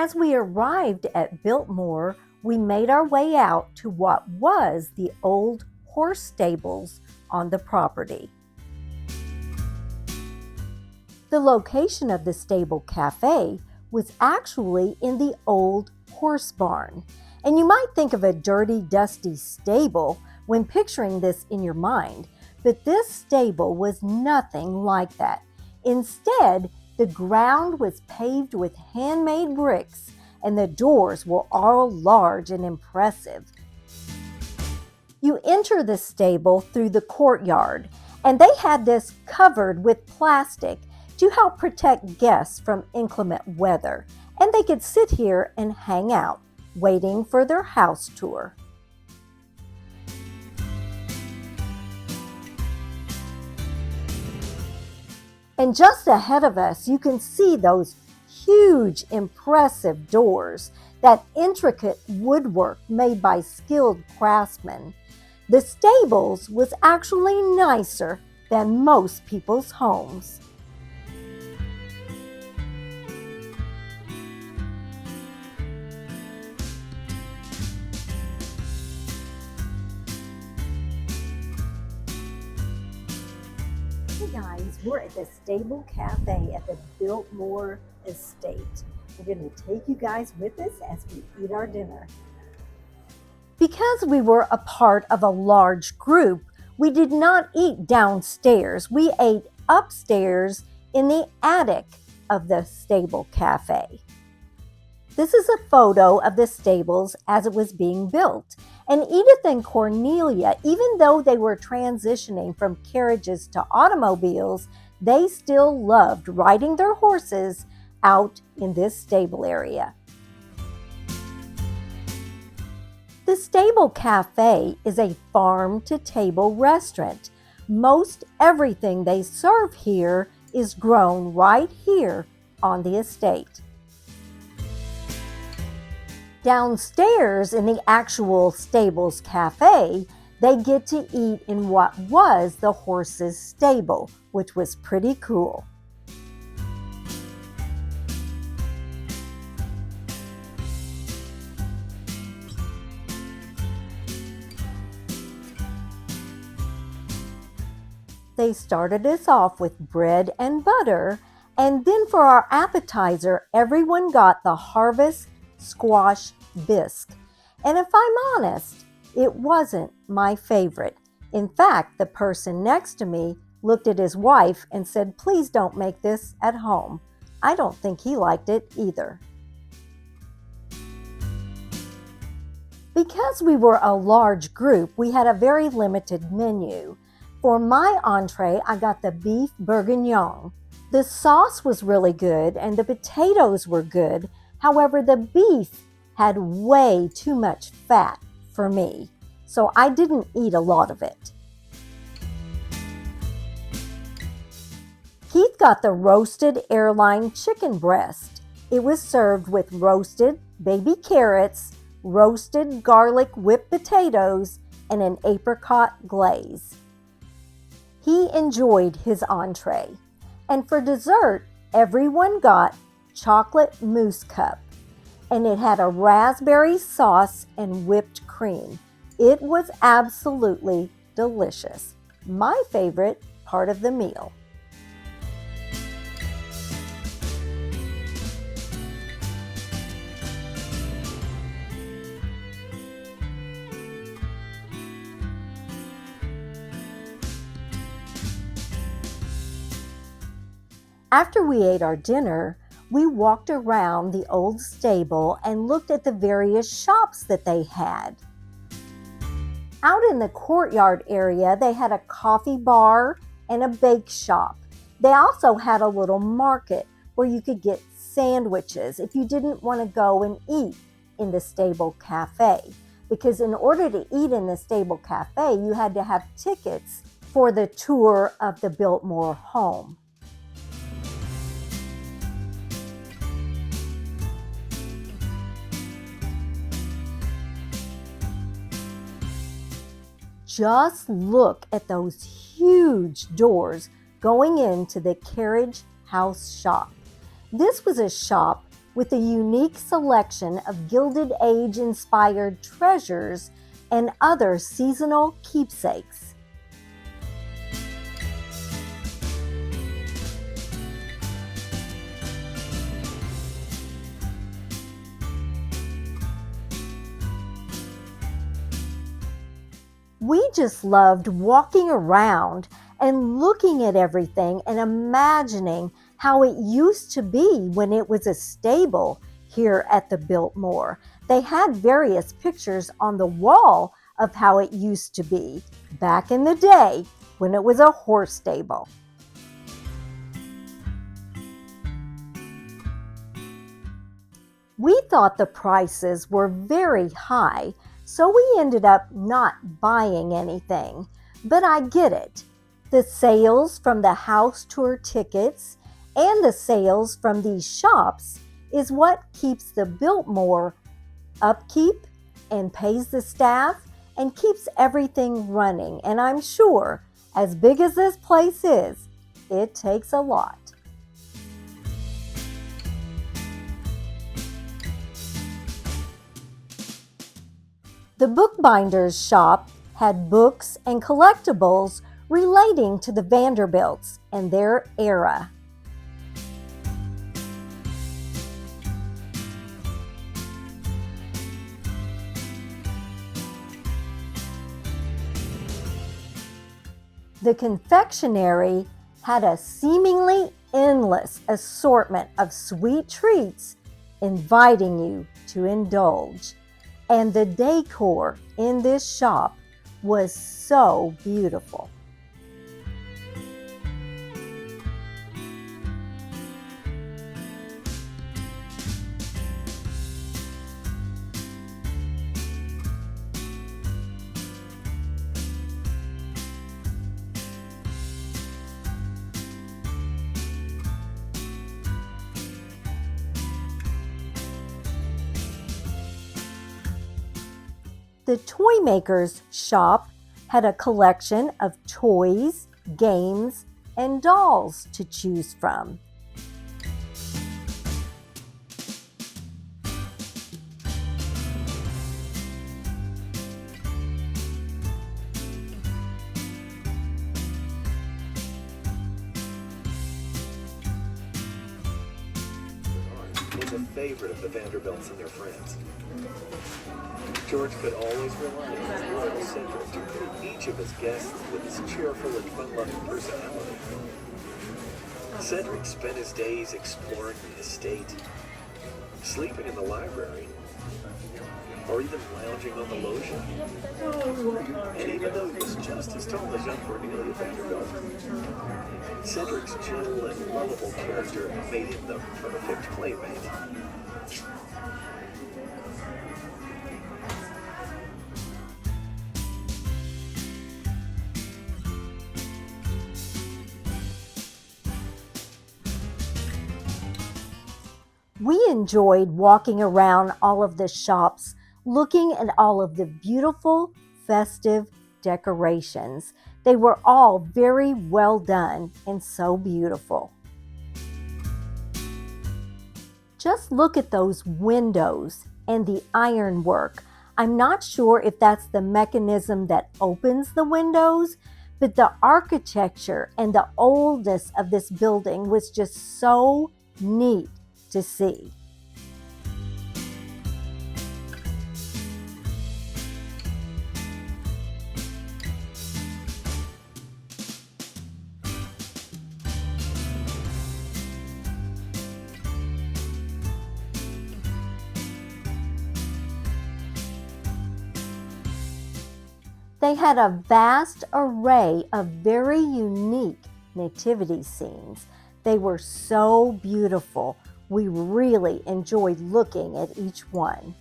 As we arrived at Biltmore, we made our way out to what was the old horse stables on the property. The location of the Stable Cafe was actually in the old horse barn. And you might think of a dirty, dusty stable when picturing this in your mind, but this stable was nothing like that. Instead, the ground was paved with handmade bricks, and the doors were all large and impressive. You enter the stable through the courtyard, and they had this covered with plastic to help protect guests from inclement weather, and they could sit here and hang out, waiting for their house tour. And just ahead of us, you can see those huge, impressive doors, that intricate woodwork made by skilled craftsmen. The stables was actually nicer than most people's homes. Hey guys, we're at the Stable Cafe at the Biltmore estate. We're going to take you guys with us as we eat our dinner. Because we were a part of a large group, we did not eat downstairs. We ate upstairs in the attic of the Stable Cafe. This is a photo of the stables as it was being built. And Edith and Cornelia, even though they were transitioning from carriages to automobiles, they still loved riding their horses out in this stable area. The Stable Cafe is a farm-to-table restaurant. Most everything they serve here is grown right here on the estate. Downstairs in the actual Stables Cafe, they get to eat in what was the horses' stable, which was pretty cool. They started us off with bread and butter, and then for our appetizer, everyone got the harvest squash bisque. And if I'm honest, it wasn't my favorite. In fact, the person next to me looked at his wife and said, "Please don't make this at home." I don't think he liked it either. Because we were a large group, we had a very limited menu. For my entree, I got the beef bourguignon. The sauce was really good and the potatoes were good. However, the beef had way too much fat for me, so I didn't eat a lot of it. Keith got the roasted airline chicken breast. It was served with roasted baby carrots, roasted garlic whipped potatoes, and an apricot glaze. He enjoyed his entree. And for dessert, everyone got chocolate mousse cup, and it had a raspberry sauce and whipped cream. It was absolutely delicious. My favorite part of the meal. After we ate our dinner, we walked around the old stable and looked at the various shops that they had. Out in the courtyard area, they had a coffee bar and a bake shop. They also had a little market where you could get sandwiches if you didn't want to go and eat in the Stable Cafe. Because in order to eat in the Stable Cafe, you had to have tickets for the tour of the Biltmore home. Just look at those huge doors going into the Carriage house shop. This was a shop with a unique selection of Gilded Age inspired treasures and other seasonal keepsakes. We just loved walking around and looking at everything and imagining how it used to be when it was a stable here at the Biltmore. They had various pictures on the wall of how it used to be back in the day when it was a horse stable. We thought the prices were very high, so we ended up not buying anything. But I get it. The sales from the house tour tickets and the sales from these shops is what keeps the Biltmore upkeep and pays the staff and keeps everything running. And I'm sure, as big as this place is, it takes a lot. The bookbinder's shop had books and collectibles relating to the Vanderbilts and their era. The confectionery had a seemingly endless assortment of sweet treats inviting you to indulge. And the decor in this shop was so beautiful. The toy maker's shop had a collection of toys, games, and dolls to choose from. Was a favorite of the Vanderbilts and their friends. George could always rely on his loyal Cedric to greet each of his guests with his cheerful and fun-loving personality. Cedric spent his days exploring the estate, sleeping in the library, or even lounging on the loggia. And even though he was just as tall as young Cornelia Vanderbilt, Cedric's gentle and lovable character made him the perfect playmate. We enjoyed walking around all of the shops, looking at all of the beautiful, festive decorations. They were all very well done and so beautiful. Just look at those windows and the ironwork. I'm not sure if that's the mechanism that opens the windows, but the architecture and the oldness of this building was just so neat to see. They had a vast array of very unique nativity scenes. They were so beautiful. We really enjoyed looking at each one.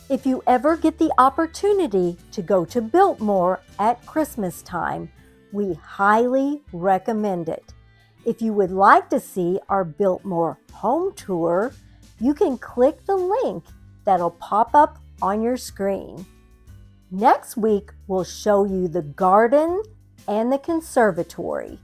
If you ever get the opportunity to go to Biltmore at Christmas time, we highly recommend it. If you would like to see our Biltmore home tour, you can click the link that'll pop up on your screen. Next week, we'll show you the garden and the conservatory.